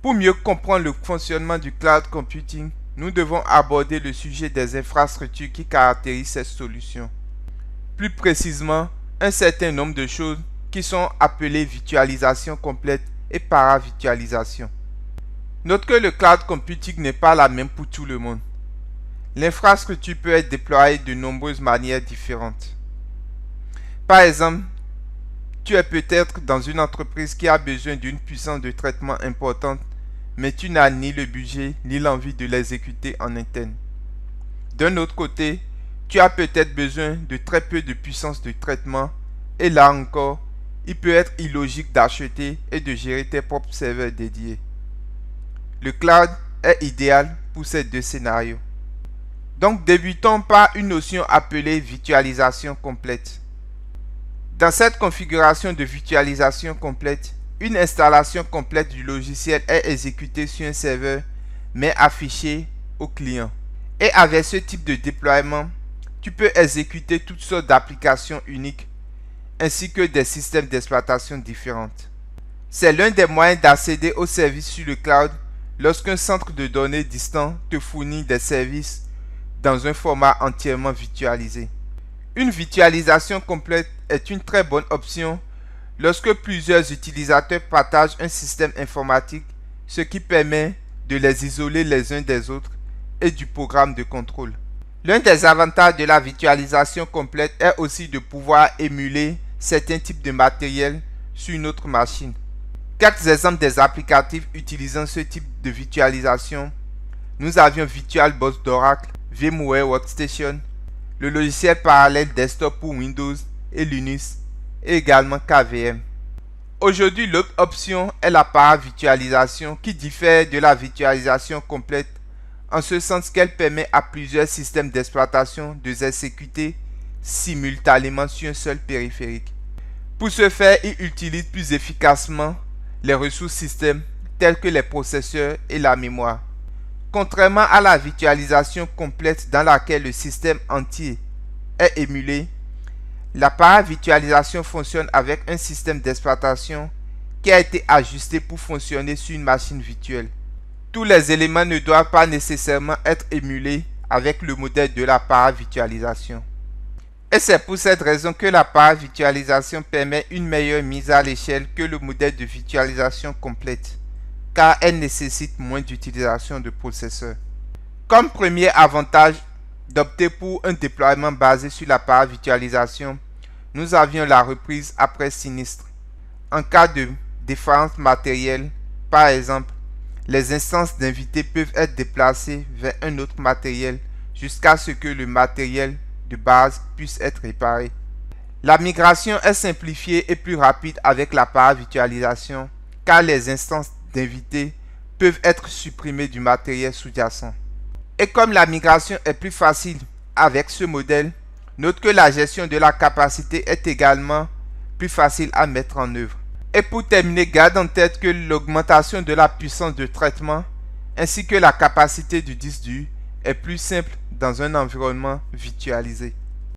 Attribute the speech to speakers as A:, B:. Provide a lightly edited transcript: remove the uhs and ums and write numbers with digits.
A: Pour mieux comprendre le fonctionnement du cloud computing, nous devons aborder le sujet des infrastructures qui caractérisent cette solution. Plus précisément, un certain nombre de choses qui sont appelées virtualisation complète et paravirtualisation. Note que le cloud computing n'est pas la même pour tout le monde. L'infrastructure peut être déployée de nombreuses manières différentes. Par exemple, tu es peut-être dans une entreprise qui a besoin d'une puissance de traitement importante, mais tu n'as ni le budget ni l'envie de l'exécuter en interne. D'un autre côté, tu as peut-être besoin de très peu de puissance de traitement, et là encore, il peut être illogique d'acheter et de gérer tes propres serveurs dédiés. Le cloud est idéal pour ces deux scénarios. Donc débutons par une notion appelée virtualisation complète. Dans cette configuration de virtualisation complète, une installation complète du logiciel est exécutée sur un serveur mais affichée au client. Et avec ce type de déploiement, tu peux exécuter toutes sortes d'applications uniques ainsi que des systèmes d'exploitation différentes. C'est l'un des moyens d'accéder aux services sur le cloud lorsqu'un centre de données distant te fournit des services dans un format entièrement virtualisé. Une virtualisation complète est une très bonne option lorsque plusieurs utilisateurs partagent un système informatique, ce qui permet de les isoler les uns des autres et du programme de contrôle. L'un des avantages de la virtualisation complète est aussi de pouvoir émuler certains types de matériel sur une autre machine. Quelques exemples des applicatifs utilisant ce type de virtualisation: nous avions VirtualBox d'Oracle, VMware Workstation, le logiciel parallèle desktop pour Windows et Linux, et également KVM. Aujourd'hui, l'autre option est la paravirtualisation qui diffère de la virtualisation complète en ce sens qu'elle permet à plusieurs systèmes d'exploitation de s'exécuter simultanément sur un seul périphérique. Pour ce faire, il utilise plus efficacement les ressources système telles que les processeurs et la mémoire. Contrairement à la virtualisation complète dans laquelle le système entier est émulé, la paravirtualisation fonctionne avec un système d'exploitation qui a été ajusté pour fonctionner sur une machine virtuelle. Tous les éléments ne doivent pas nécessairement être émulés avec le modèle de la paravirtualisation. Et c'est pour cette raison que la paravirtualisation permet une meilleure mise à l'échelle que le modèle de virtualisation complète, car elle nécessite moins d'utilisation de processeurs. Comme premier avantage d'opter pour un déploiement basé sur la paravirtualisation, nous avions la reprise après sinistre. En cas de défaillance matérielle, par exemple, les instances d'invités peuvent être déplacées vers un autre matériel jusqu'à ce que le matériel de base puisse être réparé. La migration est simplifiée et plus rapide avec la paravirtualisation, car les instances d'invités peuvent être supprimées du matériel sous-jacent. Et comme la migration est plus facile avec ce modèle, note que la gestion de la capacité est également plus facile à mettre en œuvre. Et pour terminer, garde en tête que l'augmentation de la puissance de traitement ainsi que la capacité du disque dur est plus simple dans un environnement virtualisé.